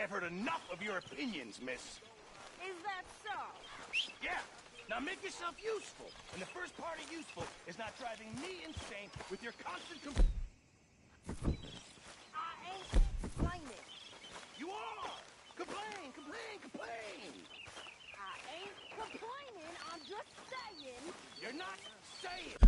I've heard enough of your opinions, miss. Is that so? Yeah. Now make yourself useful. And the first part of useful is not driving me insane with your constant I ain't complaining. You are! Complain, complain, complain! I ain't complaining, I'm just saying. You're not saying.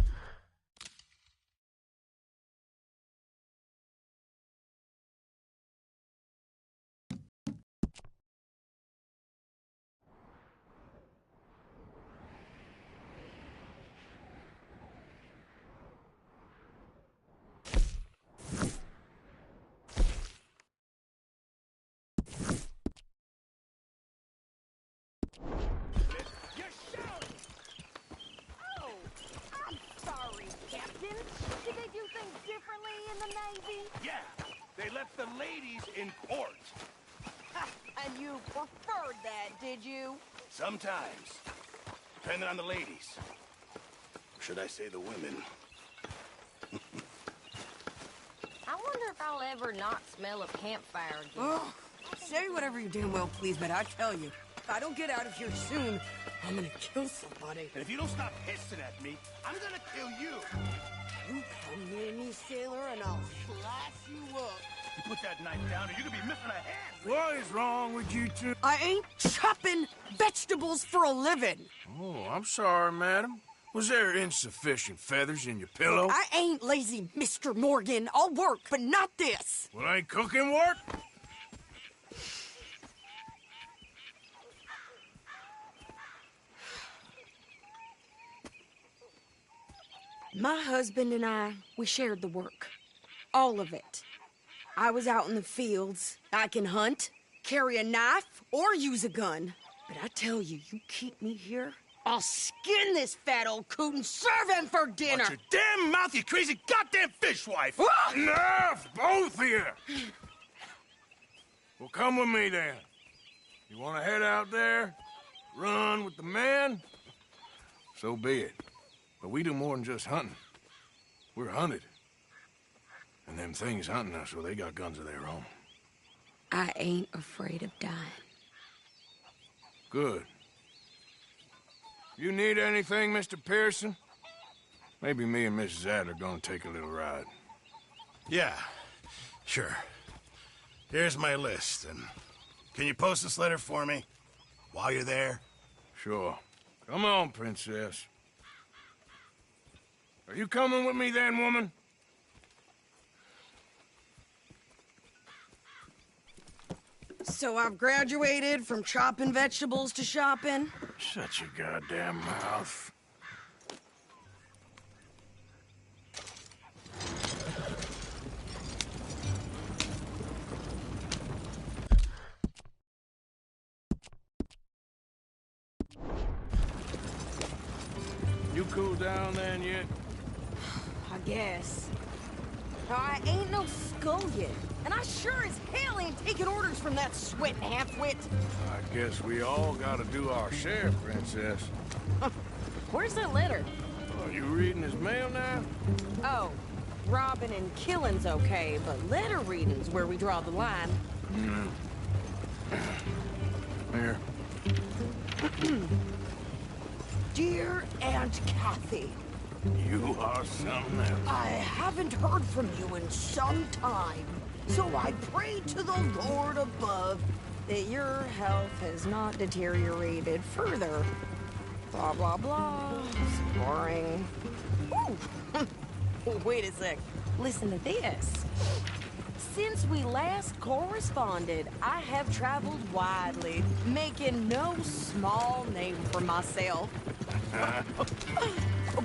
You're shouting! Oh, I'm sorry, Captain. Did they do things differently in the Navy? Yeah, they left the ladies in port. Ha, and you preferred that, did you? Sometimes. Depending on the ladies. Or should I say the women? I wonder if I'll ever not smell a campfire again. Oh, say whatever you damn well please, but I tell you, if I don't get out of here soon, I'm gonna kill somebody. And if you don't stop hissing at me, I'm gonna kill you. You come near me, sailor, and I'll slice you up. You put that knife down or you're gonna be missing a hand. What is wrong with you two? I ain't chopping vegetables for a living. Oh, I'm sorry, madam. Was there insufficient feathers in your pillow? I ain't lazy, Mr. Morgan. I'll work, but not this. Well, ain't cooking work? My husband and I, we shared the work. All of it. I was out in the fields. I can hunt, carry a knife, or use a gun. But I tell you, you keep me here, I'll skin this fat old coot and serve him for dinner. Watch your damn mouth, you crazy goddamn fishwife! Enough, both of you! Well, come with me, then. You want to head out there, run with the men? So be it. But we do more than just hunting. We're hunted. And them things hunting us, well, they got guns of their own. I ain't afraid of dying. Good. You need anything, Mr. Pearson? Maybe me and Mrs. Adler gonna take a little ride. Yeah, sure. Here's my list, and can you post this letter for me while you're there? Sure. Come on, princess. Are you coming with me then, woman? So I've graduated from chopping vegetables to shopping. Shut your goddamn mouth. You cool down then yet? I guess. Now, I ain't no scullion, and I sure as hell ain't taking orders from that sweating half-wit. I guess we all gotta do our share, princess. Where's that letter? Are you reading his mail now? Oh, robbing and killing's okay, but letter reading's where we draw the line. Here. Dear Aunt Kathy, You are something else. I haven't heard from you in some time, so I pray to the Lord above that your health has not deteriorated further. Blah, blah, blah. It's boring. Ooh. Wait a sec. Listen to this. Since we last corresponded, I have traveled widely, making no small name for myself.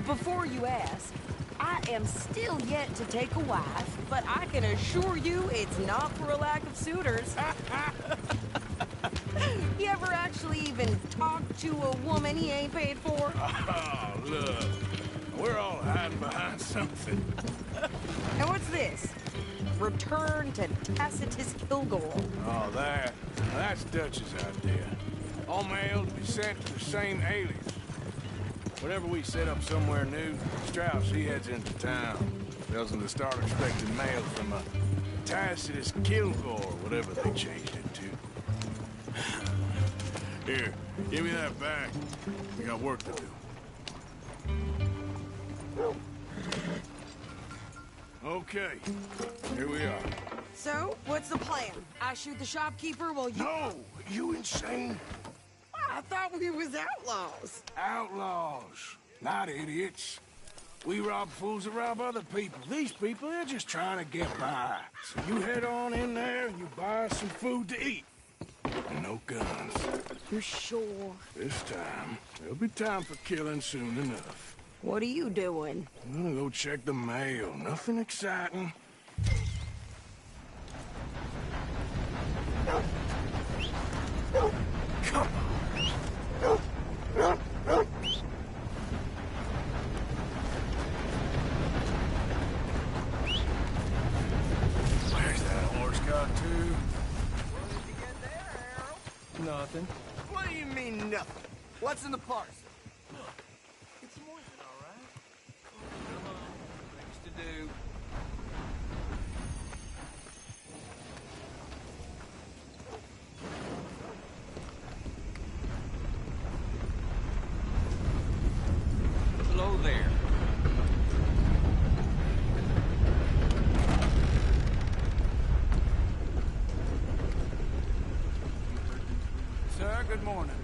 Before you ask, I am still yet to take a wife, but I can assure you it's not for a lack of suitors. You ever actually even talked to a woman he ain't paid for? Oh, look. We're all hiding behind something. And what's this? Return to Tacitus Kilgore. Oh, that's Dutch's idea. All mail to be sent to the same alias. Whenever we set up somewhere new, Strauss, he heads into town. Tells them to start expecting mail from a Tacitus Kilgore, whatever they changed it to. Here, give me that bag. We got work to do. Okay, here we are. So, what's the plan? I shoot the shopkeeper while you... No! You insane? I thought we was outlaws. Outlaws, not idiots. We rob fools that rob other people. These people, they're just trying to get by. So you head on in there and you buy us some food to eat. No guns. You're sure? This time, there'll be time for killing soon enough. What are you doing? I'm gonna go check the mail. Nothing exciting. Come on. Where's that horse got to? What did you get there, Harold? Nothing. What do you mean, nothing? What's in the parcel? It's some ointment, all right? Come on, things to do. Hello there. Sir, good morning.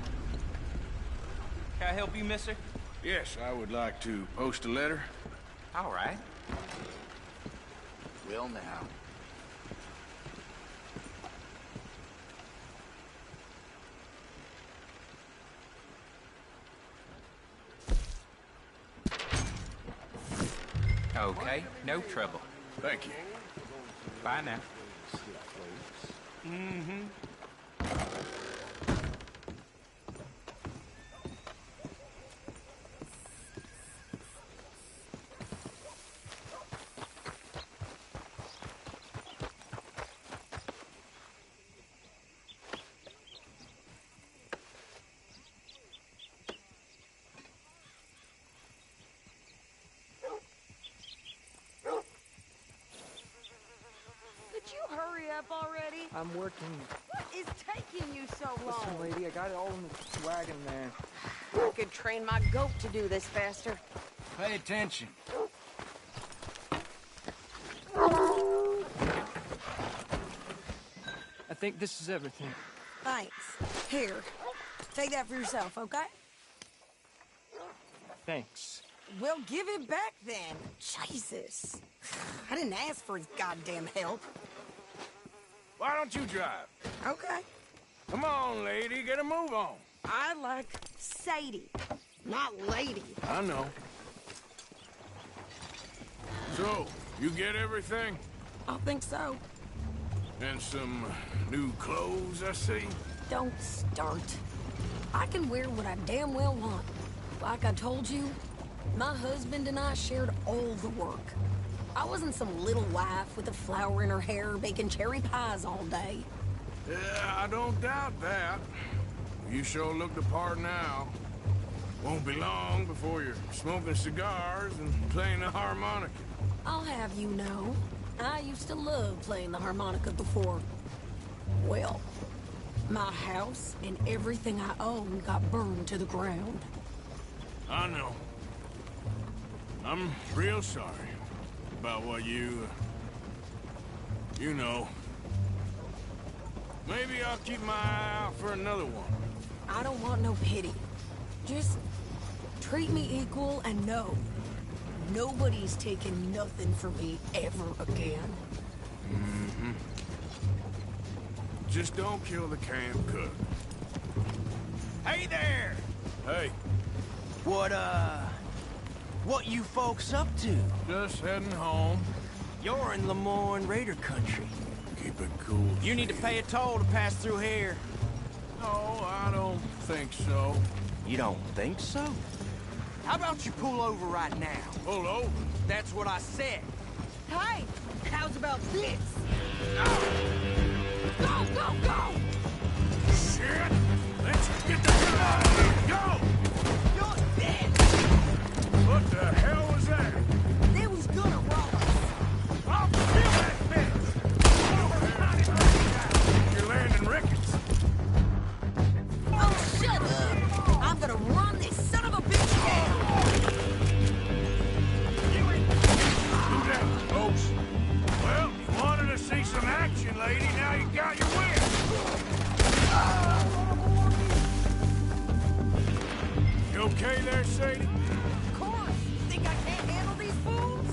Can I help you, mister? Yes, I would like to post a letter. All right. Well, now. Okay, no trouble. Thank you. Bye now. Could you hurry up already? I'm working. What is taking you so Listen, long? lady, I got it all in the wagon there. I could train my goat to do this faster. Pay attention. I think this is everything. Thanks. Here, take that for yourself, okay? Thanks. Well, give it back then. Jesus. I didn't ask for his goddamn help. Why don't you drive? Okay. Come on, lady, get a move on. I like Sadie, not lady. I know. So, you get everything? I think so. And some new clothes, I see? Don't start. I can wear what I damn well want. Like I told you, my husband and I shared all the work. I wasn't some little wife with a flower in her hair baking cherry pies all day. Yeah, I don't doubt that. You sure look the part now. Won't be long before you're smoking cigars and playing the harmonica. I'll have you know, I used to love playing the harmonica before. Well, my house and everything I own got burned to the ground. I know. I'm real sorry about what you know. Maybe I'll keep my eye out for another one. I don't want no pity. Just treat me equal and know nobody's taking nothing from me ever again. Mm-hmm. Just don't kill the camp cook. Hey there! Hey, What you folks up to? just heading home. You're in Lemoyne Raider country. Keep it cool. You need to pay a toll to pass through here. No, I don't think so. You don't think so? How about you pull over right now? Pull over. That's what I said. Hey, how's about this? Go, go, go! Shit! Let's get the hell out of here! Go! You're dead! What the hell was that? They was gonna rob us. I'll kill that bitch! You're landing rickets. Oh, shit! Sadie? Of course. Think I can't handle these fools?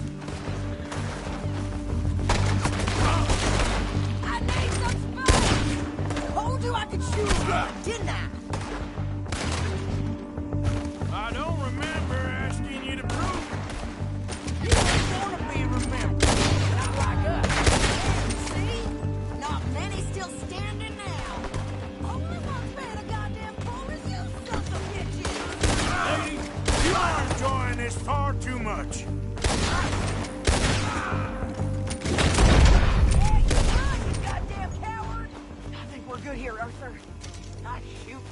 I need some space! Told you I could shoot one, didn't I? I don't remember asking you to prove it. You ain't gonna be remembered. Not like us. See? Not many still standing now. Only one's been a goddamn fool is you sons of bitches! Lady, you are enjoying this far too much. Hey, run, you goddamn coward! I think we're good here, Arthur. Ah, shoot.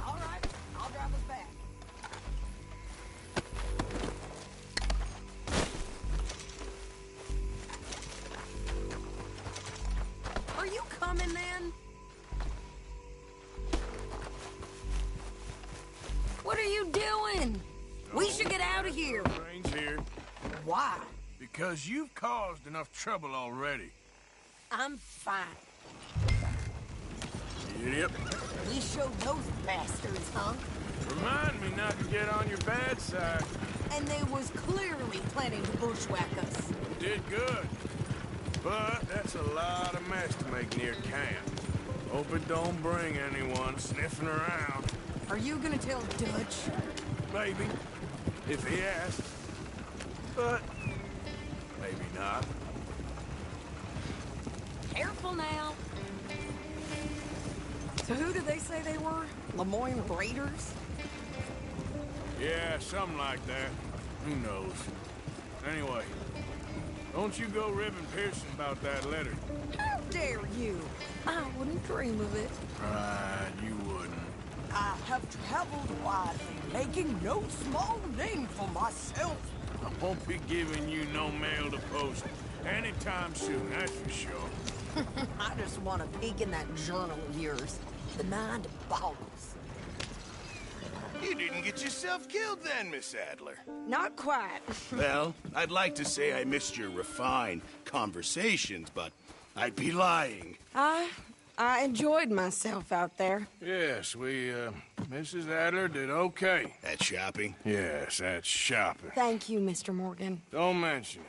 All right, I'll drive us back. Are you coming then? What are you doing? We should get out of here. Rain's here. Why? Because you've caused enough trouble already. I'm fine. Idiot. We showed those bastards, huh? Remind me not to get on your bad side. And they was clearly planning to bushwhack us. You did good. But that's a lot of mess to make near camp. Hope it don't bring anyone sniffing around. Are you gonna tell Dutch? Maybe. If he asks. But maybe not. Careful now. So who did they say they were? Lemoyne Raiders? Yeah, something like that. Who knows? Anyway, don't you go ribbing Pearson about that letter. How dare you? I wouldn't dream of it. Right, you wouldn't. I have traveled widely, making no small name for myself. I won't be giving you no mail to post anytime soon, that's for sure. I just want to peek in that journal of yours. The mind boggles. You didn't get yourself killed then, Miss Adler. Not quite. Well, I'd like to say I missed your refined conversations, but I'd be lying. I enjoyed myself out there. Yes, Mrs. Adler did okay. At shopping? Yes, that's shopping. Thank you, Mr. Morgan. Don't mention it.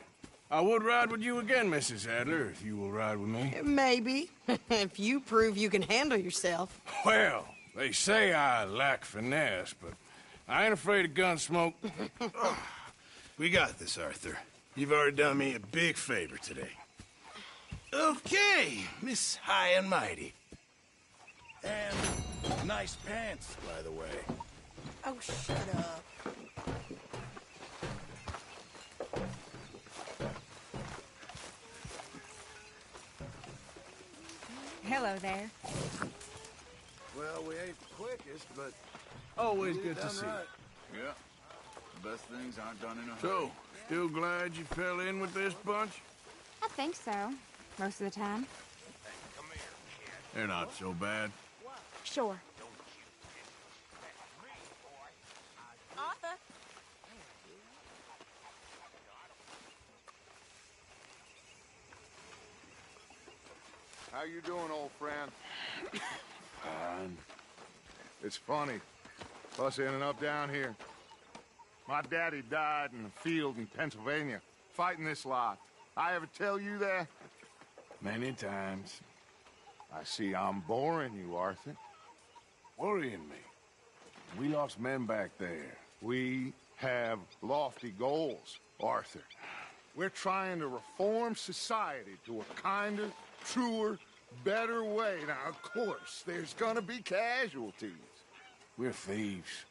I would ride with you again, Mrs. Adler, if you will ride with me. Maybe. If you prove you can handle yourself. Well, they say I lack finesse, but I ain't afraid of gun smoke. We got this, Arthur. You've already done me a big favor today. Okay, Miss High and Mighty. And nice pants, by the way. Oh, shut up. Hello there. Well, we ain't the quickest, but Always good to see right. you. Yeah, the best things aren't done in a hurry. So, still glad you fell in with this bunch? I think so. Most of the time. They're not so bad. Sure. Arthur? How you doing, old friend? Fine. It's funny. Us ending up down here. My daddy died in a field in Pennsylvania, fighting this lot. I ever tell you that? Many times. I see I'm boring you, Arthur. Worrying me. We lost men back there. We have lofty goals, Arthur. We're trying to reform society to a kinder, truer, better way. Now, of course, there's gonna be casualties. We're thieves.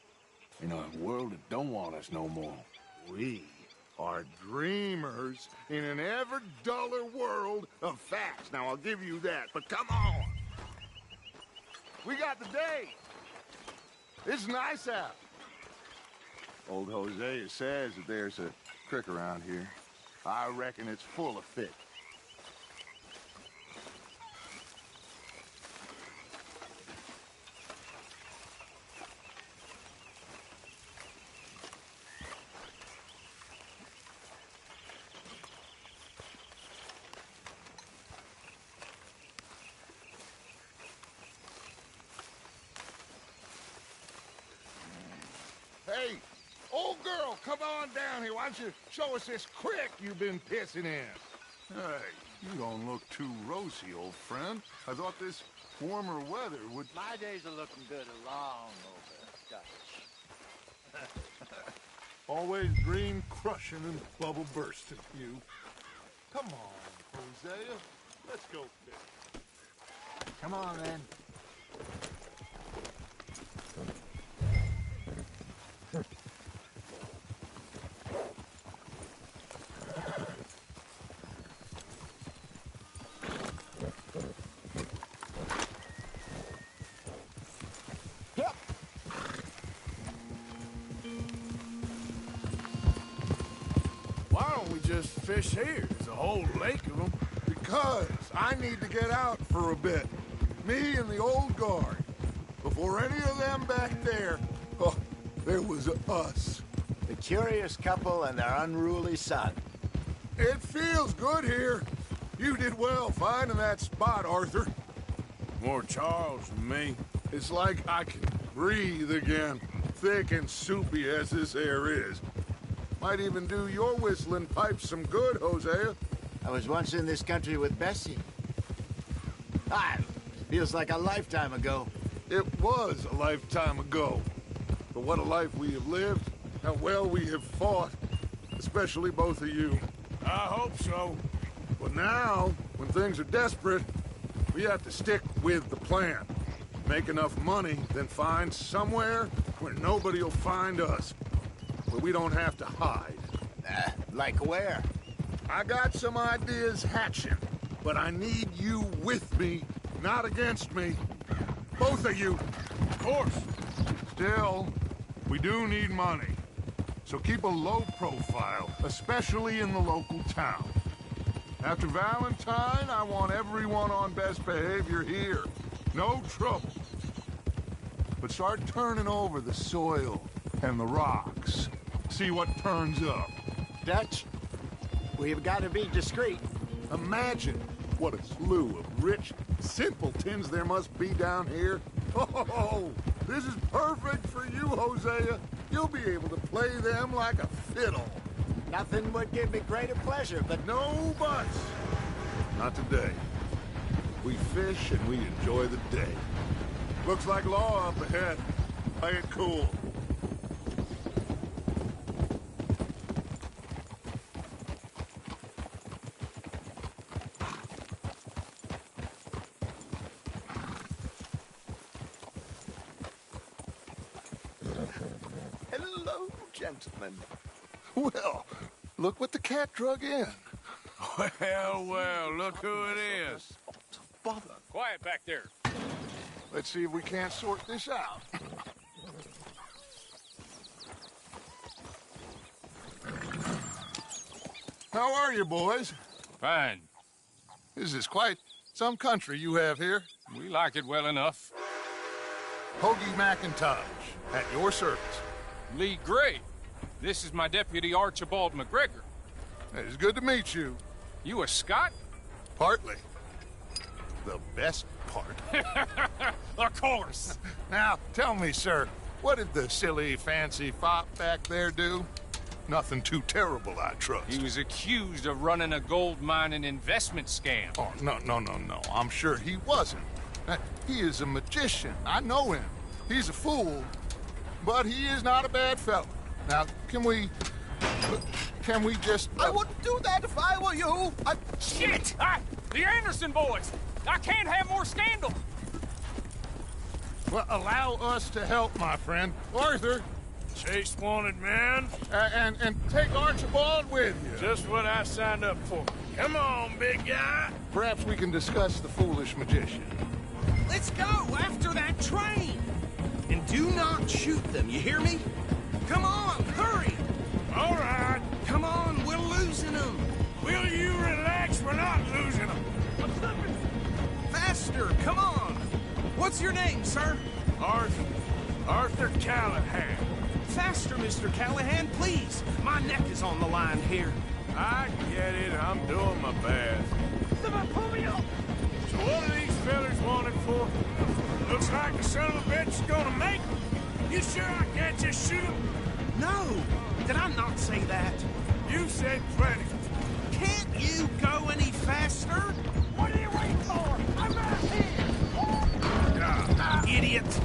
In a world that don't want us no more. We are dreamers in an ever duller world of facts. Now, I'll give you that, but come on. We got the day. It's nice out. Old Hosea says that there's a creek around here. I reckon it's full of fish. Hey, Old girl, come on down here. Why don't you show us this creek you've been pissing in? Hey, you don't look too rosy, old friend. I thought this warmer weather would... My days are looking good along over Dutch. Always dream crushing and bubble bursting, you. Come on, Hosea. Let's go fish. Come on, then. Why don't we just fish here? There's a whole lake of them. Because I need to get out for a bit. Me and the old guard. Before any of them back there, oh, there was us. The curious couple and their unruly son. It feels good here. You did well finding that spot, Arthur. More Charles than me. It's like I can breathe again, thick and soupy as this air is. Might even do your whistling pipes some good, Hosea. I was once in this country with Bessie. Feels like a lifetime ago. It was a lifetime ago. But what a life we have lived, how well we have fought, especially both of you. I hope so. But now, when things are desperate, we have to stick with the plan. Make enough money, then find somewhere where nobody will find us. Where we don't have to hide. Like where? I got some ideas hatching, but I need you with me, not against me. Both of you. Of course. Still, we do need money. So keep a low profile, especially in the local town. After Valentine, I want everyone on best behavior here. No trouble. But start turning over the soil and the rocks. See what turns up. Dutch, we've got to be discreet. Imagine what a slew of rich simpletons there must be down here. Oh, this is perfect for you, Hosea. You'll be able to play them like a fiddle. Nothing would give me greater pleasure, but No buts. Not today. We fish and we enjoy the day. Looks like law up ahead. Play it cool. Hello, gentlemen. Well, look what the cat drug in. Well, look who it is. Bother. Quiet back there. Let's see if we can't sort this out. How are you, boys? Fine. This is quite some country you have here. We like it well enough. Hoagie McIntosh, at your service. Lee Gray. This is my deputy Archibald McGregor. It's good to meet you. You a Scot? Partly. The best part. Of course. Now, tell me, sir, what did the silly, fancy fop back there do? Nothing too terrible, I trust. He was accused of running a gold mining investment scam. Oh, no. I'm sure he wasn't. He is a magician. I know him. He's a fool, but he is not a bad fellow. Now, can we just... I wouldn't do that if I were you. Shit! The Anderson boys! I can't have more scandal! Well, allow us to help, my friend. Arthur, Chase wanted man. and take Archibald with you. Just what I signed up for. Come on, big guy. Perhaps we can discuss the foolish magician. Let's go after that train! And do not shoot them, you hear me? Come on, hurry! All right. Come on, we're losing them! Will you relax? We're not losing them. I'm slipping! Faster, come on! What's your name, sir? Arthur Callahan. Faster, Mr. Callahan, please! My neck is on the line here. I get it. I'm doing my best. Someone pull me up! So what are these fellas wanted for? Looks like the son of a bitch is gonna make it. You sure I can't just shoot him? No! Did I not say that? You said plenty. Can't you go any faster? What are you waiting for? I'm right here! Idiot!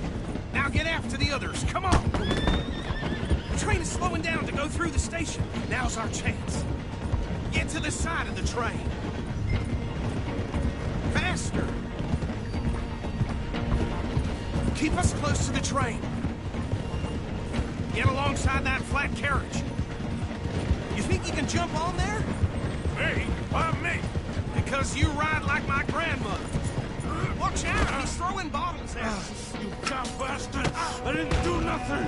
Now get after the others, come on! The train is slowing down to go through the station. Now's our chance. Get to the side of the train. Faster! Keep us close to the train. Get alongside that flat carriage. You think you can jump on there? Me? Why me? Because you ride like my grandmother. Watch out, he's throwing bottles at us. You dumb bastard! I didn't do nothing!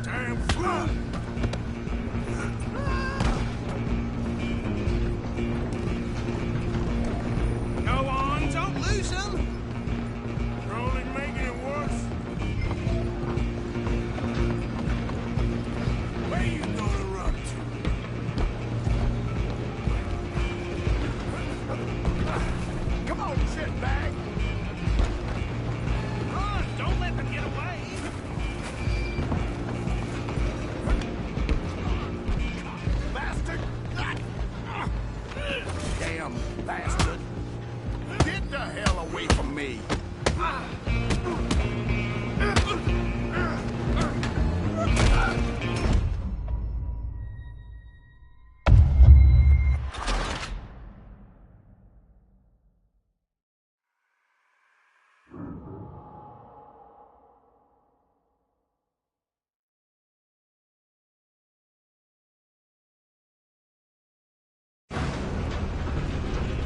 Damn fool! Go on, don't lose him. You're only making it worse. Where you gonna run to? Come on, shitbag! Run, don't let them get away. Bastard! Damn bastard. Get the hell away from me!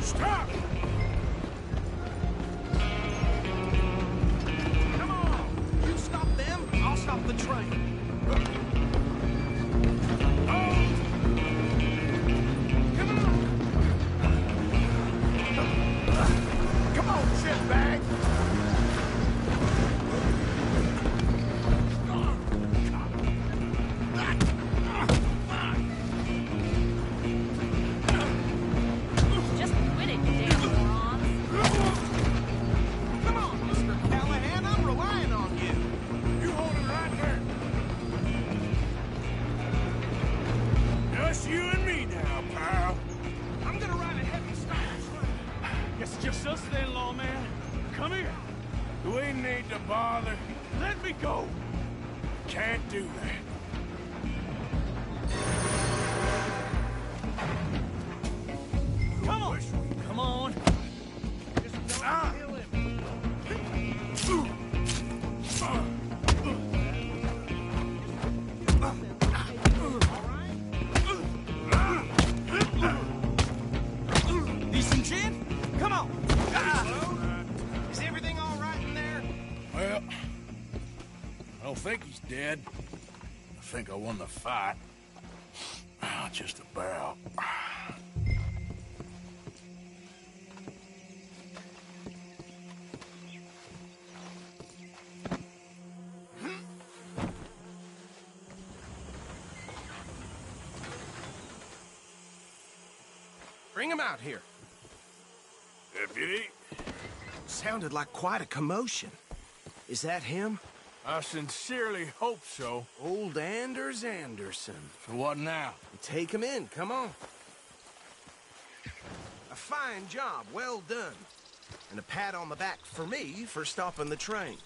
Stop! Come on, you stop them, I'll stop the train. Hold! Come on! Come on, shitbag! Just quit it, you damn morons. Come on, Mr. Callahan, I'm relying on you. You hold it right there. Just you and me now, pal. I'm gonna ride a heavy stop train. Guess it's just us then, lawman. Come here. Do we need to bother? Let me go. Can't do that. Come on, come on. Ah! Decent gin? Come on. Is everything all right in there? Well, I don't think he's dead. I think I won the fight. Just about. Bring him out here. Deputy, Sounded like quite a commotion. Is that him? I sincerely hope so. Old Anders Anderson. So what now? Take him in, come on. A fine job, well done. And a pat on the back for me for stopping the train.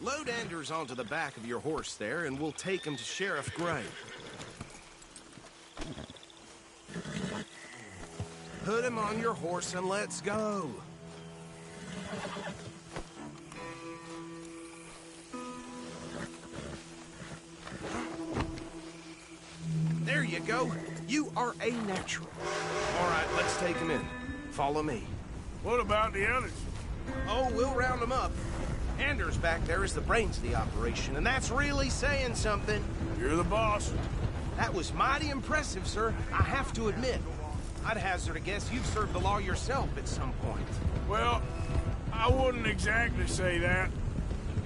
Load Anders onto the back of your horse there, and we'll take him to Sheriff Gray. Put him on your horse and let's go. There you go. You are a natural. All right, let's take him in. Follow me. What about the others? Oh, we'll round them up. Anders back there is the brains of the operation, and that's really saying something. You're the boss. That was mighty impressive, sir. I have to admit. I'd hazard a guess you've served the law yourself at some point. Well, I wouldn't exactly say that.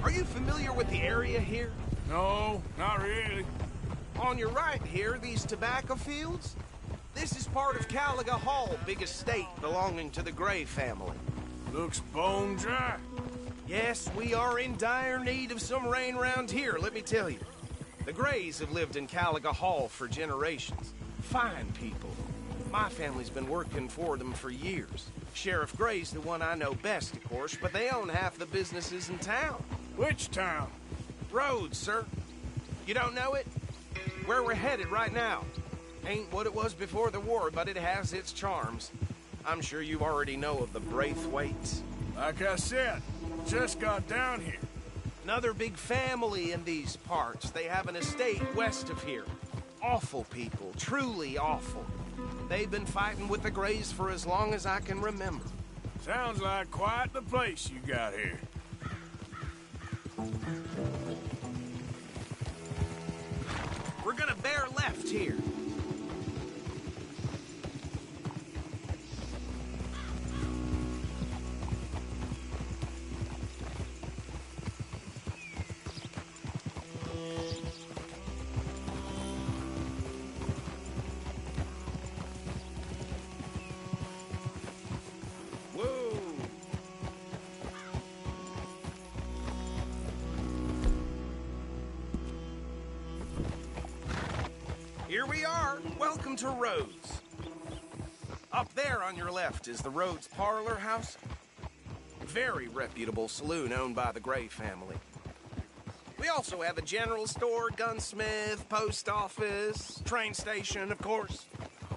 Are you familiar with the area here? No, not really. On your right here, these tobacco fields? This is part of Caliga Hall, big estate belonging to the Gray family. Looks bone dry. Yes, we are in dire need of some rain around here, let me tell you. The Grays have lived in Caliga Hall for generations. Fine people. My family's been working for them for years. Sheriff Gray's the one I know best, of course, but they own half the businesses in town. Which town? Rhodes, sir. You don't know it? Where we're headed right now. Ain't what it was before the war, but it has its charms. I'm sure you already know of the Braithwaites. Like I said, just got down here. Another big family in these parts. They have an estate west of here. Awful people, truly awful. They've been fighting with the Grays for as long as I can remember. Sounds like quite the place you got here. We're gonna bear left here. Here we are. Welcome to Rhodes. Up there on your left is the Rhodes Parlor House. Very reputable saloon owned by the Gray family. We also have a general store, gunsmith, post office, train station, of course.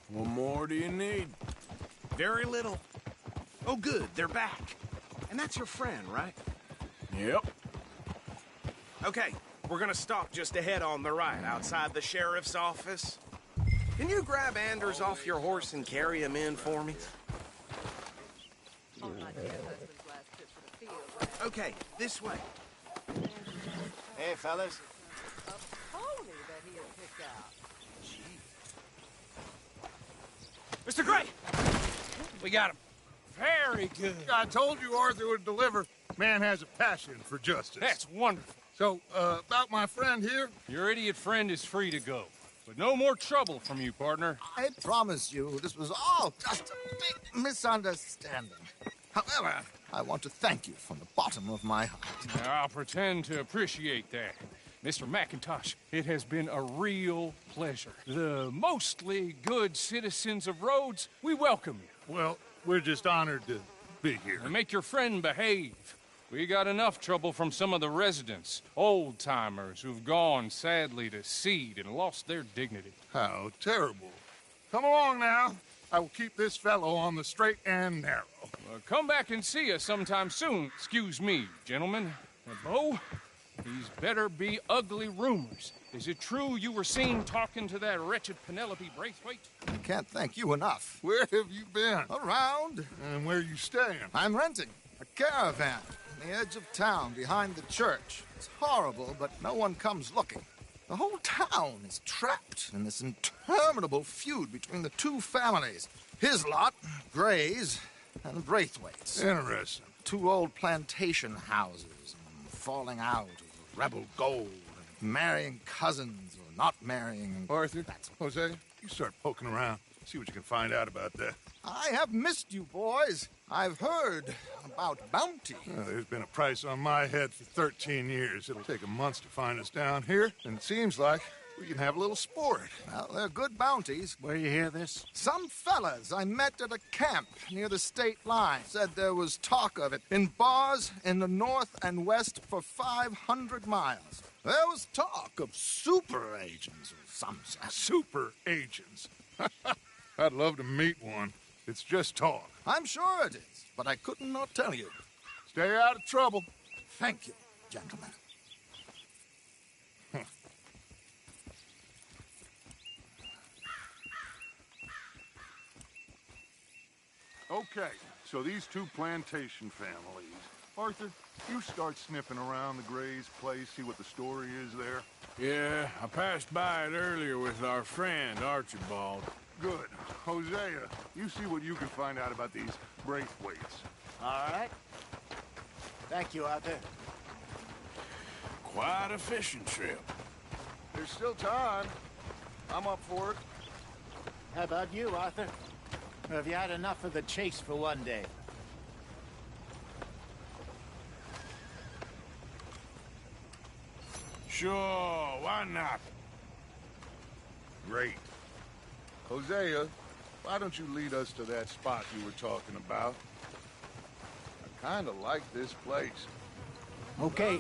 What more do you need? Very little. Oh, good, they're back. And that's your friend, right? Yep. Okay, we're gonna stop just ahead on the right, outside the sheriff's office. Can you grab Anders off your horse and carry him in for me? Okay, this way. Hey, fellas. Mr. Gray! We got him. Very good. I told you Arthur would deliver. Man has a passion for justice. That's wonderful. So, about my friend here? Your idiot friend is free to go. But no more trouble from you, partner. I promise you, this was all just a big misunderstanding. However, I want to thank you from the bottom of my heart. I'll pretend to appreciate that. Mr. McIntosh, it has been a real pleasure. The mostly good citizens of Rhodes, we welcome you. Well, we're just honored to be here. And make your friend behave. We got enough trouble from some of the residents, old-timers who've gone, sadly, to seed and lost their dignity. How terrible. Come along now. I will keep this fellow on the straight and narrow. Come back and see us sometime soon. Excuse me, gentlemen. Bo, these better be ugly rumors. Is it true you were seen talking to that wretched Penelope Braithwaite? I can't thank you enough. Where have you been? Around. And where are you staying? I'm renting a caravan on the edge of town behind the church. It's horrible, but no one comes looking. The whole town is trapped in this interminable feud between the two families. His lot, Gray's, and Braithwaite's. Interesting. Two old plantation houses, falling out of rebel gold, and marrying cousins or not marrying. Arthur, Jose, you start poking around. See what you can find out about that. I have missed you, boys. I've heard about bounty. Well, there's been a price on my head for 13 years. It'll take a month to find us down here, and it seems like we can have a little sport. Well, they're good bounties. Where you hear this? Some fellas I met at a camp near the state line said there was talk of it in bars in the north and west for 500 miles. There was talk of super agents of some sort. Super agents? I'd love to meet one. It's just talk. I'm sure it is, but I couldn't not tell you. Stay out of trouble. Thank you, gentlemen. Okay, so these two plantation families. Arthur, you start sniffing around the Gray's place, see what the story is there. Yeah, I passed by it earlier with our friend, Archibald. Good. Hosea, you see what you can find out about these Braithwaites. All right. Thank you, Arthur. Quite a fishing trip. There's still time. I'm up for it. How about you, Arthur? Or have you had enough of the chase for one day? Sure, why not? Great. Hosea, why don't you lead us to that spot you were talking about? I kind of like this place. Okay.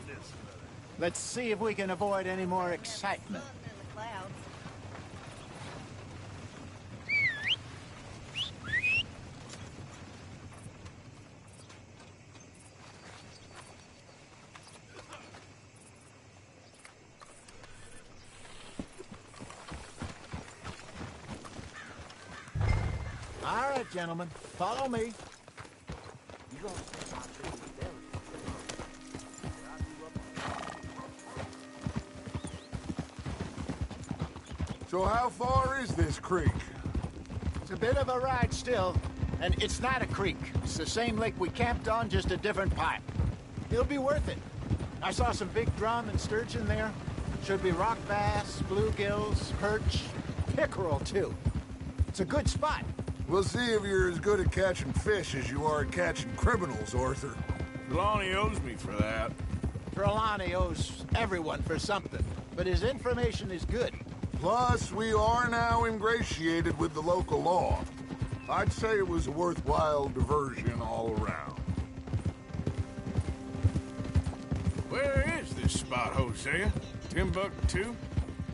Let's see if we can avoid any more excitement. All right, gentlemen, follow me. So how far is this creek? It's a bit of a ride still, and it's not a creek. It's the same lake we camped on, just a different part. It'll be worth it. I saw some big drum and sturgeon there. Should be rock bass, bluegills, perch, pickerel too. It's a good spot. We'll see if you're as good at catching fish as you are at catching criminals, Arthur. Trelawney owes me for that. Trelawney owes everyone for something, but his information is good. Plus, we are now ingratiated with the local law. I'd say it was a worthwhile diversion all around. Where is this spot, Hosea? Timbuktu?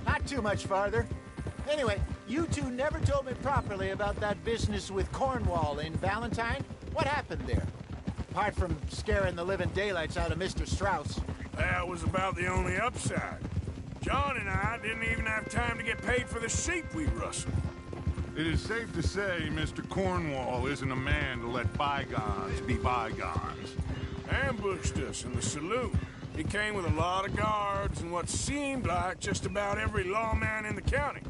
Not too much farther. Anyway, you two never told me properly about that business with Cornwall in Valentine. What happened there? Apart from scaring the living daylights out of Mr. Strauss. That was about the only upside. John and I didn't even have time to get paid for the sheep we rustled. It is safe to say Mr. Cornwall isn't a man to let bygones be bygones. Ambushed us in the saloon. He came with a lot of guards and what seemed like just about every lawman in the county.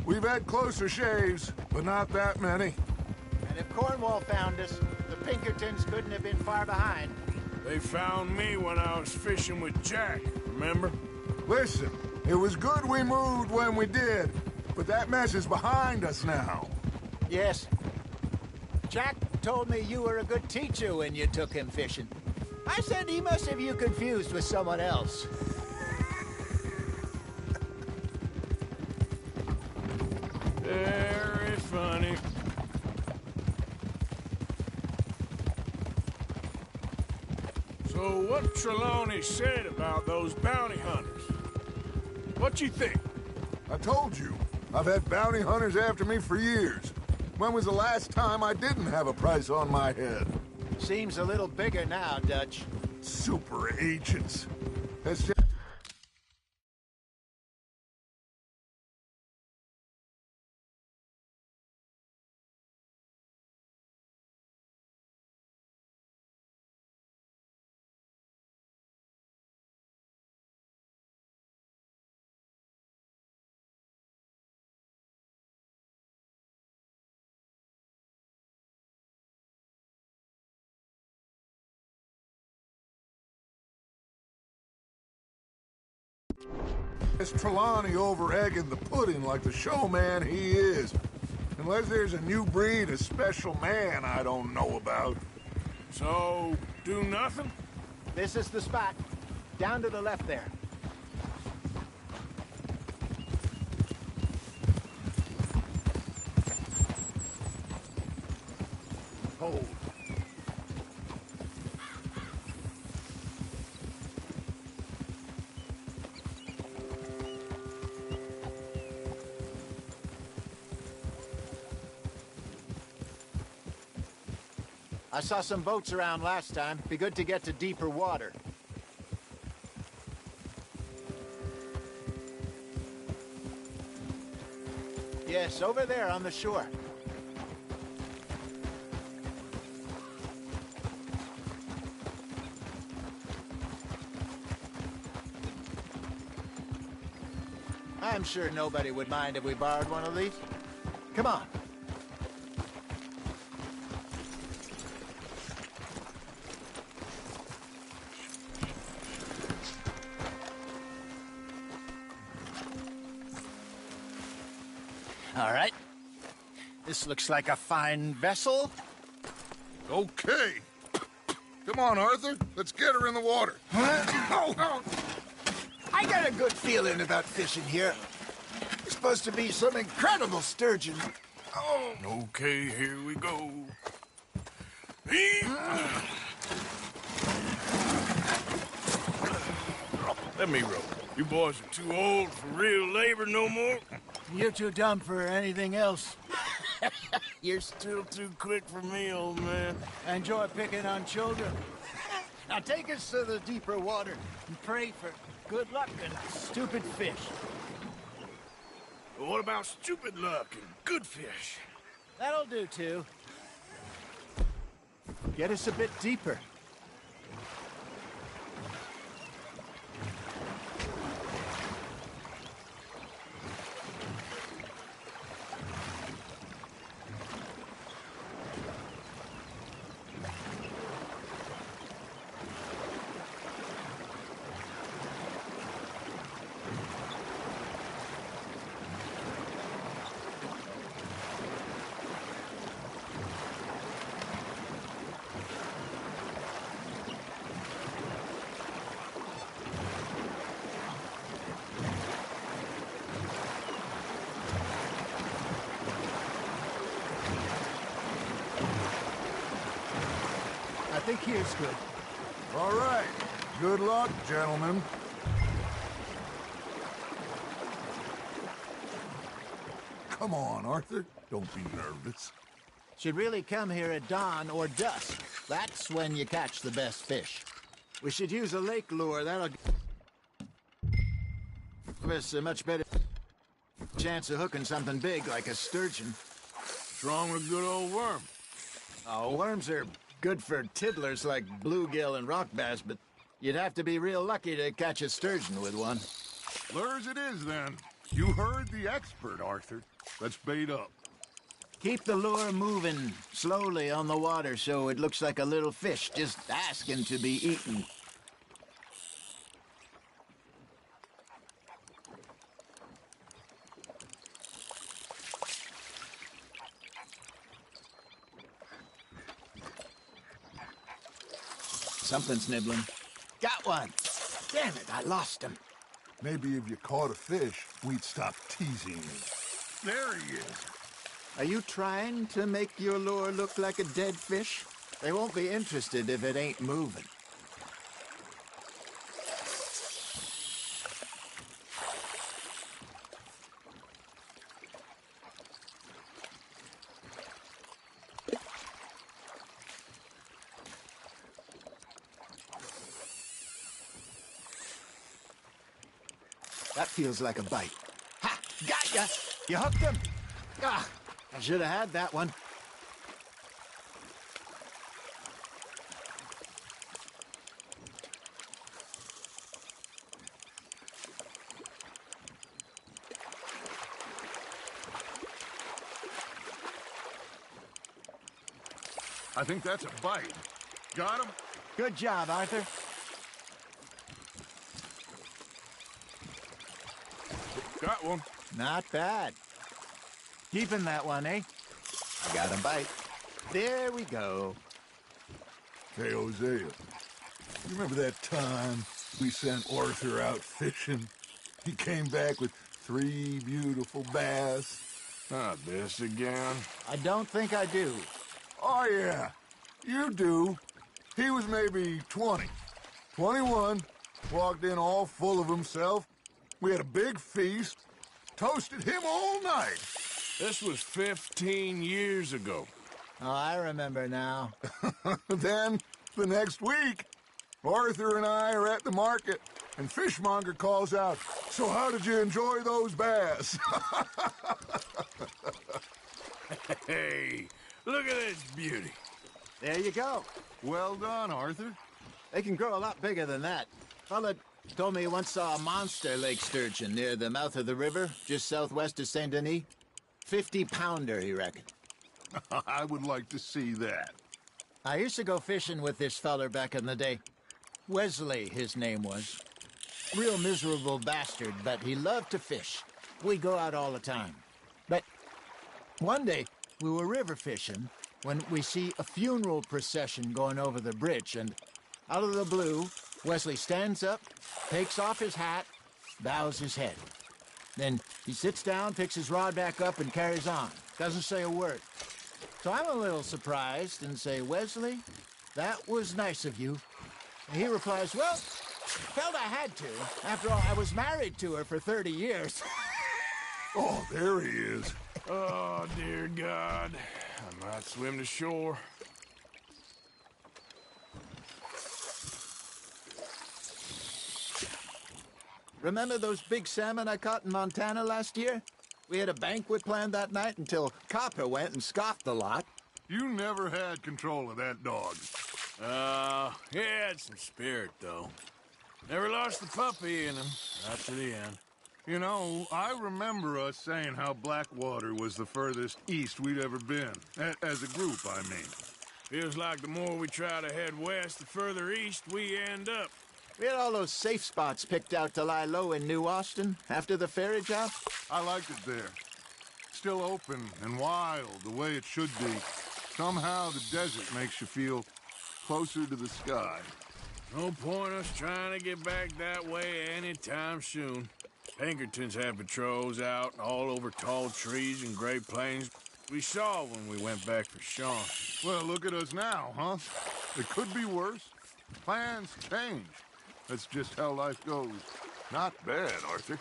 We've had closer shaves, but not that many. And if Cornwall found us, the Pinkertons couldn't have been far behind. They found me when I was fishing with Jack, remember? Listen, it was good we moved when we did, but that mess is behind us now. Yes. Jack told me you were a good teacher when you took him fishing. I said he must have you confused with someone else. Very funny. So what Trelawney said about those bounty hunters? What you think? I told you, I've had bounty hunters after me for years. When was the last time I didn't have a price on my head? Seems a little bigger now, Dutch. Super agents. That's just... It's Trelawney over-egging the pudding like the showman he is. Unless there's a new breed of special man I don't know about. So, do nothing? This is the spot. Down to the left there. Hold. I saw some boats around last time. Be good to get to deeper water. Yes, over there on the shore. I'm sure nobody would mind if we borrowed one of these. Come on. All right. This looks like a fine vessel. Okay. Come on, Arthur. Let's get her in the water. I got got a good feeling about fishing here. There's supposed to be some incredible sturgeon. Oh. Okay, here we go. Let me row. You boys are too old for real labor no more. You're too dumb for anything else. You're still too quick for me, old man. Enjoy picking on children. Now take us to the deeper water and pray for good luck and stupid fish. But what about stupid luck and good fish? That'll do, too. Get us a bit deeper. I think here's good. All right. Good luck, gentlemen. Come on, Arthur. Don't be nervous. Should really come here at dawn or dusk. That's when you catch the best fish. We should use a lake lure. That'll give us a much better chance of hooking something big like a sturgeon. What's wrong with a good old worm? Oh, worms are good for tiddlers like bluegill and rock bass, but you'd have to be real lucky to catch a sturgeon with one. Lures it is, then. You heard the expert, Arthur. Let's bait up. Keep the lure moving slowly on the water so it looks like a little fish just asking to be eaten. Something's nibbling. Got one. Damn it, I lost him. Maybe if you caught a fish, we'd stop teasing you. There he is. Are you trying to make your lure look like a dead fish? They won't be interested if it ain't moving. That feels like a bite. Ha! Got ya! You hooked him! Ah! I should have had that one. I think that's a bite. Got him? Good job, Arthur. Got one. Not bad. Keeping that one, eh? I got a bite. There we go. Hey, Hosea. You remember that time we sent Arthur out fishing? He came back with 3 beautiful bass. Not this again. I don't think I do. Oh, yeah. You do. He was maybe 20. 21. Walked in all full of himself. We had a big feast. Toasted him all night. This was 15 years ago. Oh, I remember now. Then, the next week, Arthur and I are at the market, and Fishmonger calls out, "So how did you enjoy those bass?" Hey, look at this beauty. There you go. Well done, Arthur. They can grow a lot bigger than that. Fella told me he once saw a monster lake sturgeon near the mouth of the river, just southwest of Saint Denis. 50-pounder, he reckoned. I would like to see that. I used to go fishing with this feller back in the day. Wesley, his name was. Real miserable bastard, but he loved to fish. We'd go out all the time. But one day, we were river fishing when we see a funeral procession going over the bridge, and out of the blue, Wesley stands up, takes off his hat, bows his head. Then he sits down, picks his rod back up, and carries on. Doesn't say a word. So I'm a little surprised and say, Wesley, that was nice of you. And he replies, well, felt I had to. After all, I was married to her for 30 years. Oh, there he is. Oh, dear God. I might swim to shore. Remember those big salmon I caught in Montana last year? We had a banquet planned that night until Copper went and scoffed the lot. You never had control of that dog. He had some spirit, though. Never lost the puppy in him, not to the end. You know, I remember us saying how Blackwater was the furthest east we'd ever been. As a group, I mean. Feels like the more we try to head west, the further east we end up. We had all those safe spots picked out to lie low in New Austin after the ferry job. I liked it there. Still open and wild, the way it should be. Somehow the desert makes you feel closer to the sky. No point us trying to get back that way anytime soon. Pinkertons had patrols out all over tall trees and Great Plains. We saw when we went back for Sean. Well, look at us now, huh? It could be worse. Plans change. That's just how life goes. Not bad, Arthur.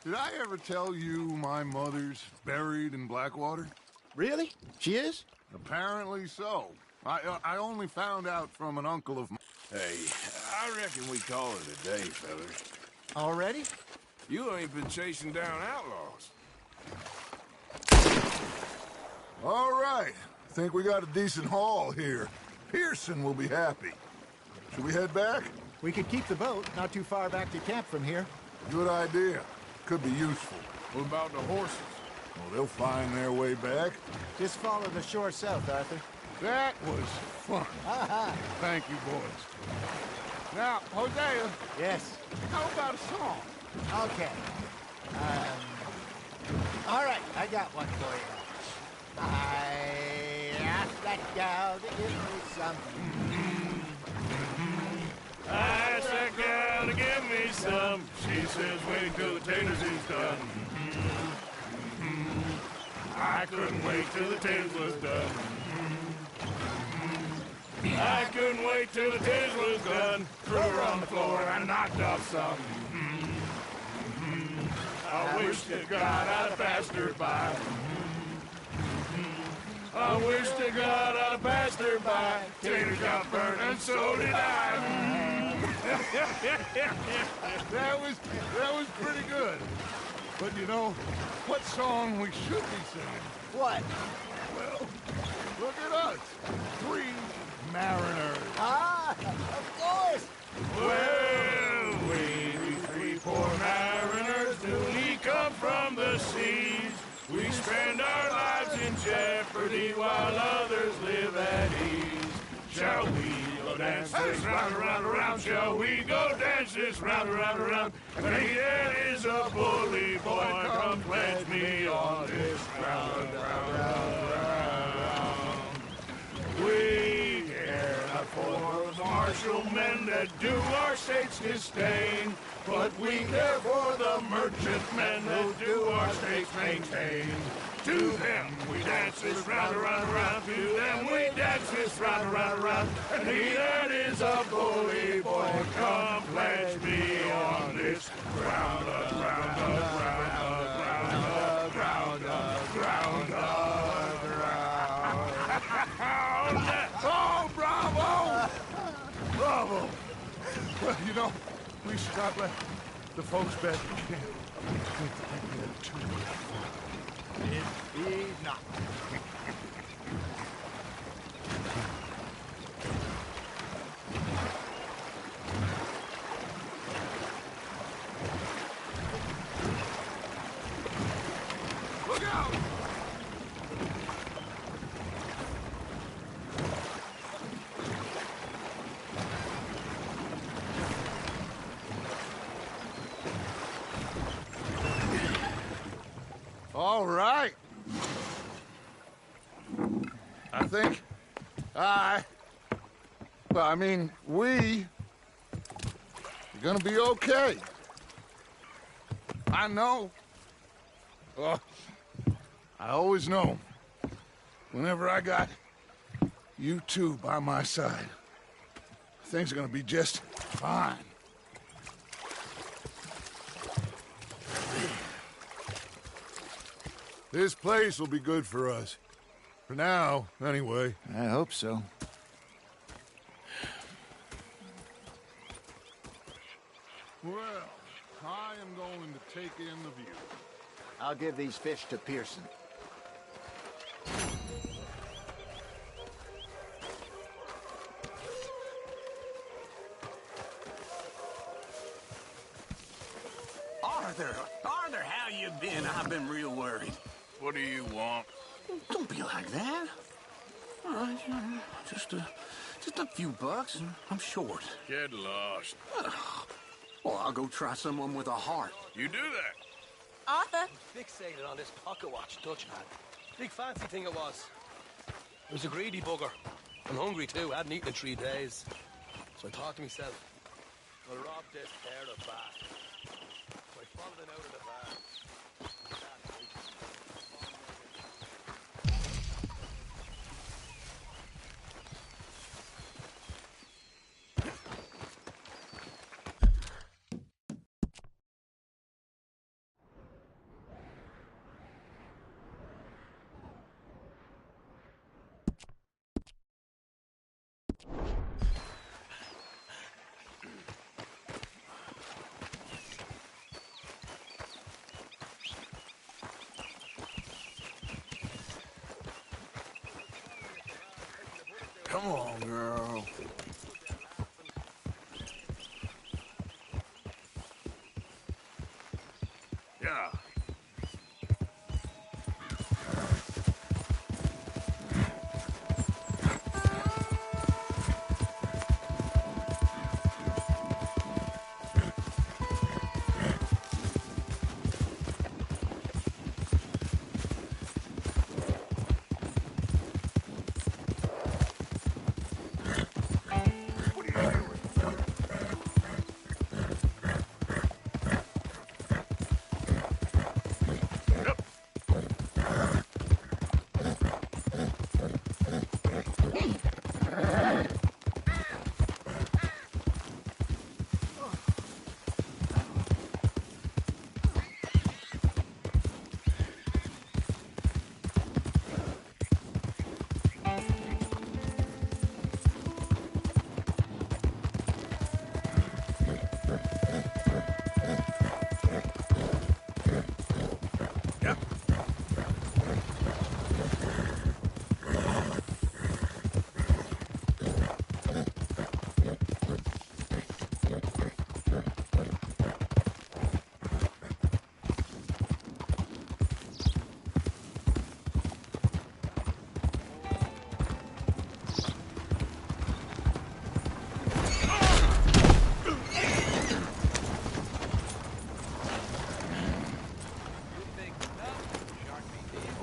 Did I ever tell you my mother's buried in Blackwater? Really? She is? Apparently so. I only found out from an uncle of mine. Hey, I reckon we call it a day, fellas. Already? You ain't been chasing down outlaws. All right. Think we got a decent haul here. Pearson will be happy. Should we head back? We could keep the boat not too far back to camp from here. Good idea. Could be useful. What about the horses? Well, they'll find their way back. Just follow the shore south, Arthur. That was fun. Thank you, boys. Now, Hosea. Yes? How about a song? Okay. All right, I got one for you. I asked that gal to give me some. I asked that gal to give me some. She says, wait till the taters is done. I couldn't wait till the taters was done. I couldn't wait till the taters was done. Threw her on the floor and knocked off some. I wish to God I'd have passed her by. I wish to God I'd have passed her by. Taters got burned and so did I. That was pretty good. But you know, what song we should be singing? What? Well, look at us. 3 mariners. Ah, of course. Well, we 3 poor mariners, newly come from the seas. We spend our lives in jeopardy while others live at ease. Shall we go dance this round, around, around? Shall we go dance this round, around, around? There is a bully boy, come pledge me on this round, round, round, round. We care not for the martial men that do our states disdain, but we care for the merchant men that do our states maintain. To them we dance this round, around, around. To them we dance this round, around, around. And he that is a bully boy, come pledge me on this round up, round up, round up, round up, round up, round up, round up. Oh, bravo! Bravo! Well, you know, we should not let the folks back in camp think too much fun. It is not. Look out! All right. I think we gonna be okay. I know. Oh, I always know. Whenever I got you two by my side, things are gonna be just fine. This place will be good for us. For now, anyway. I hope so. Well, I am going to take in the view. I'll give these fish to Pearson. Arthur, how you been? I've been real worried. What do you want? Don't be like that. All right, just a few bucks, and I'm short. Get lost. Well, I'll go try someone with a heart. You do that. Arthur! Fixated on this pocket watch Dutch had. Big fancy thing it was. It was a greedy bugger. I'm hungry too. I hadn't eaten in 3 days. So I thought to myself, I'll rob this pair of bastards. So I followed it out of the van. Come on, girl. Yeah.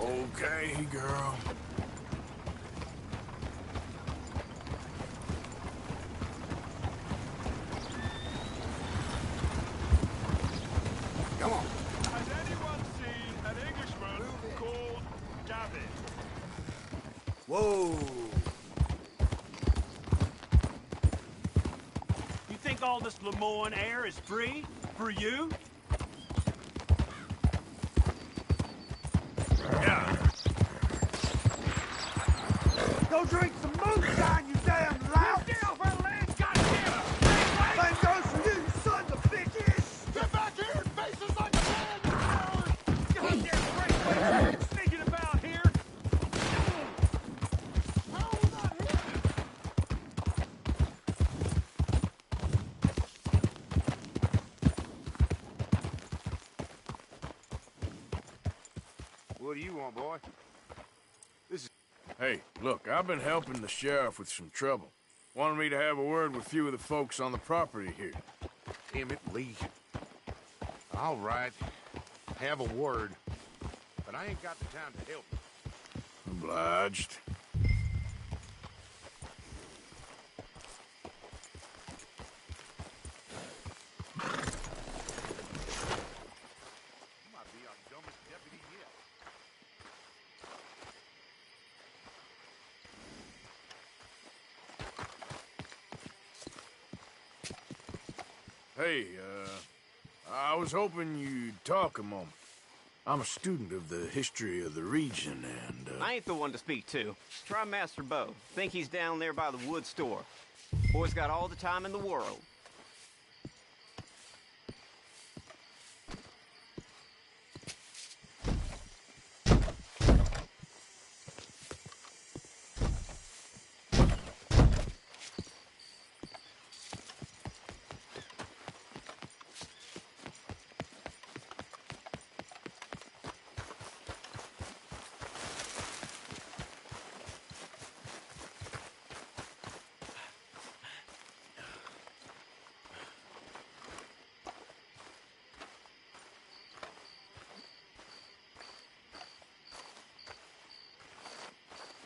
Okay, girl. Come on. Has anyone seen an Englishman called Gavin? Whoa. You think all this Lemoyne air is free for you? Yeah. Go drink some moonshine, you damn lout! Get off our land, goddamn! Same goes for you, you sons of bitches! Get back here and face us like a man! Goddamn crazy sneaking about here! How are we not here? What do you want, boy? Hey, look, I've been helping the sheriff with some trouble. Wanted me to have a word with a few of the folks on the property here. Damn it, Lee. All right. Have a word. But I ain't got the time to help. Obliged. Hey, I was hoping you'd talk a moment. I'm a student of the history of the region, and, I ain't the one to speak to. Try Master Bo. Think he's down there by the wood store. Boy's got all the time in the world.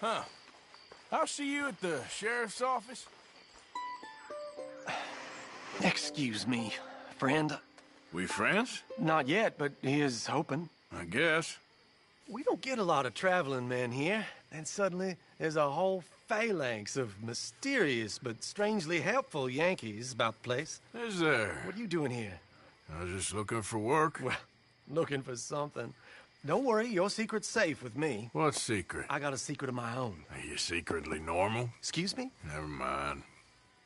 Huh. I'll see you at the sheriff's office. Excuse me, friend. We friends? Not yet, but he is hoping. I guess. We don't get a lot of traveling men here, and suddenly there's a whole phalanx of mysterious but strangely helpful Yankees about the place. Is there? What are you doing here? I was just looking for work. Well, looking for something. Don't worry, your secret's safe with me. What secret? I got a secret of my own. Are you secretly normal? Excuse me? Never mind.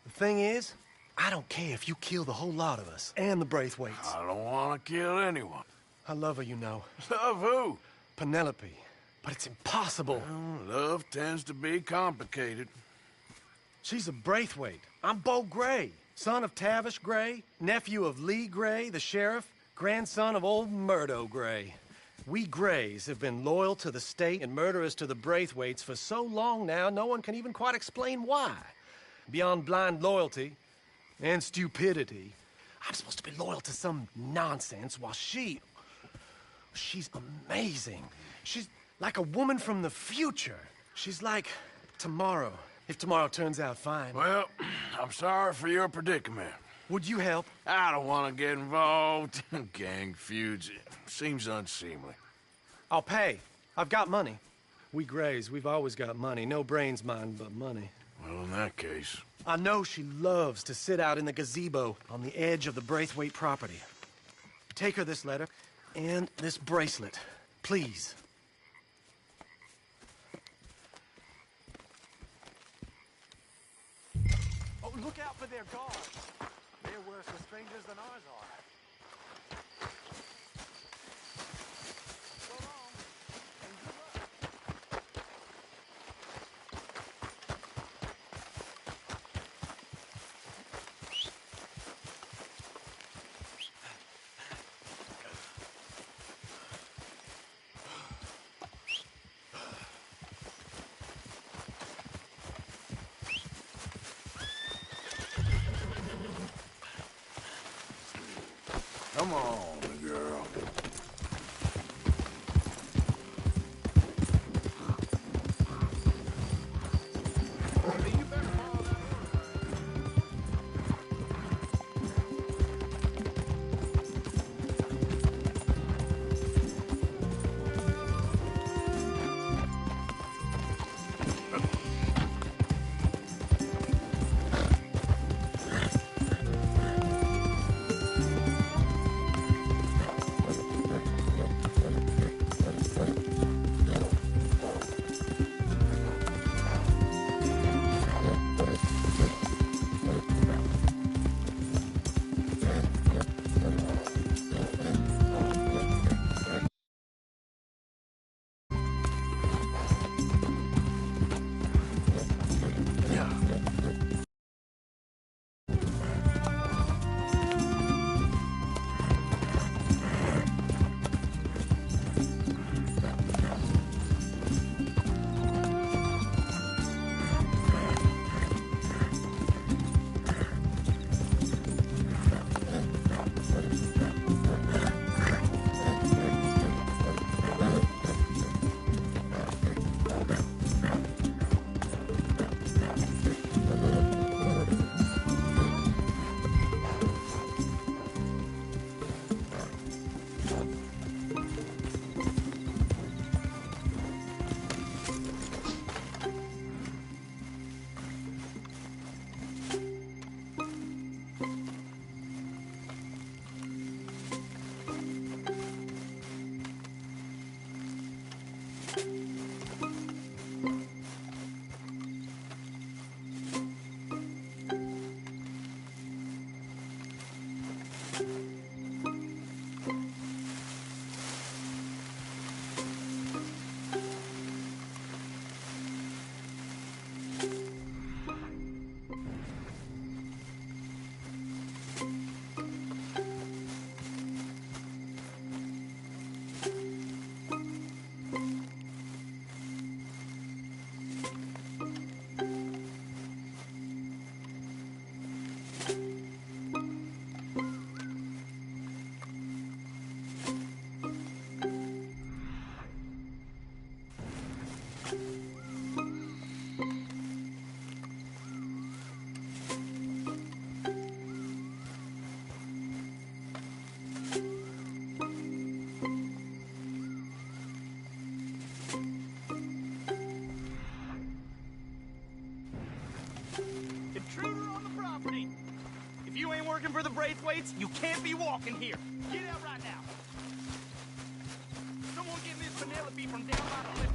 The thing is, I don't care if you kill the whole lot of us, and the Braithwaites. I don't want to kill anyone. I love her, you know. Love who? Penelope. But it's impossible. Well, love tends to be complicated. She's a Braithwaite. I'm Bo Gray, son of Tavish Gray, nephew of Lee Gray, the sheriff, grandson of old Murdo Gray. We Grays have been loyal to the state and murderous to the Braithwaites for so long now, no one can even quite explain why. Beyond blind loyalty and stupidity, I'm supposed to be loyal to some nonsense while she's amazing. She's like a woman from the future. She's like tomorrow, if tomorrow turns out fine. Well, I'm sorry for your predicament. Would you help? I don't want to get involved in gang feuds. It seems unseemly. I'll pay. I've got money. We Grays, we've always got money. No brains, mind, but money. Well, in that case... I know she loves to sit out in the gazebo on the edge of the Braithwaite property. Take her this letter and this bracelet, please. Oh, look out for their guards. They're worse for strangers than ours are. So long, and good luck. Come on, girl. working for the Braithwaites, you can't be walking here. Get out right now. Someone get Miss Penelope from down by the lift.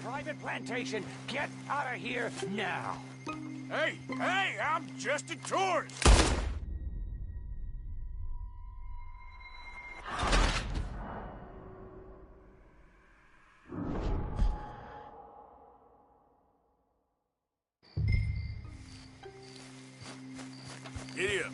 Private plantation. Get out of here now. Hey, I'm just a tourist. Giddy up.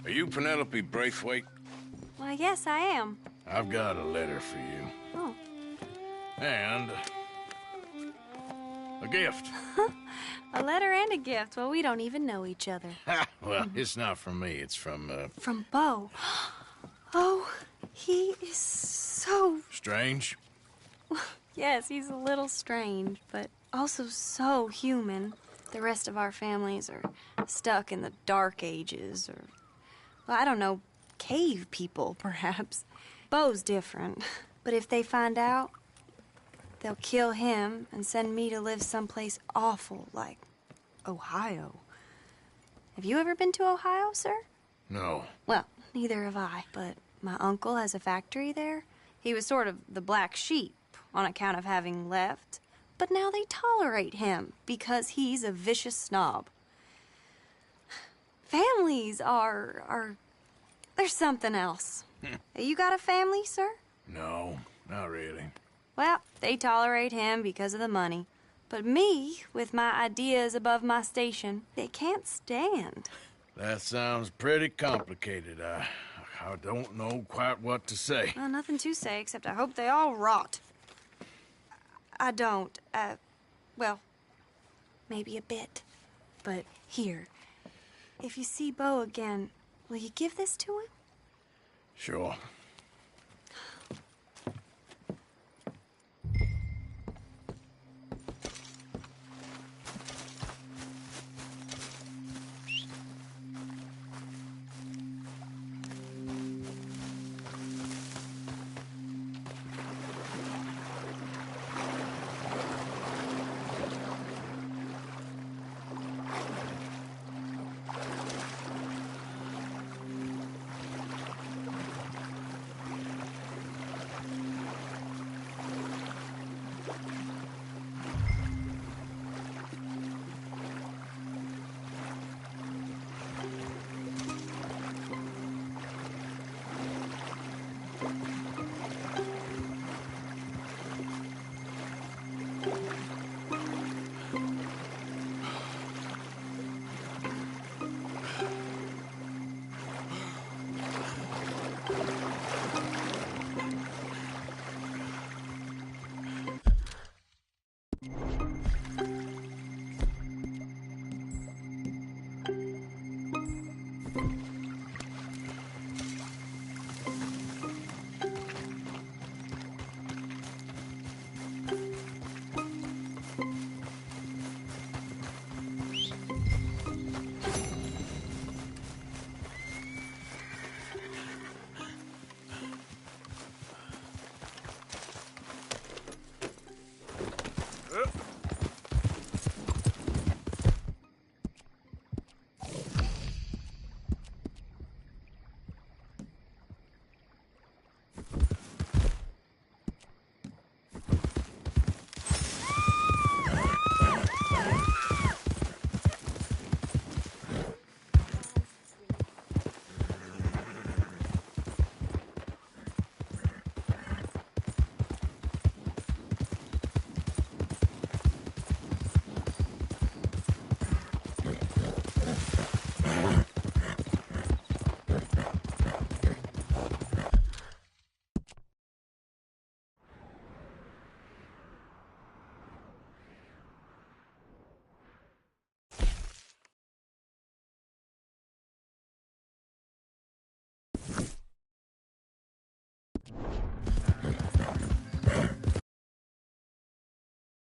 Are you Penelope Braithwaite? Why, yes, I am. I've got a letter for you. Oh. And a gift. A letter and a gift. Well, we don't even know each other. Well, it's not from me. It's from, From Bo. Oh, he is so... Strange? Yes, he's a little strange, but also so human. The rest of our families are stuck in the dark ages, or, well, I don't know, cave people, perhaps. Bo's different. But if they find out, they'll kill him and send me to live someplace awful, like Ohio. Have you ever been to Ohio, sir? No. Well, neither have I, but my uncle has a factory there. He was sort of the black sheep on account of having left, but now they tolerate him because he's a vicious snob. Families are there's something else. You got a family, sir? No, not really. Well, they tolerate him because of the money. But me, with my ideas above my station, they can't stand. That sounds pretty complicated. I don't know quite what to say. Well, nothing to say, except I hope they all rot. I don't, well, maybe a bit. But here, if you see Bo again, will you give this to him? Sure.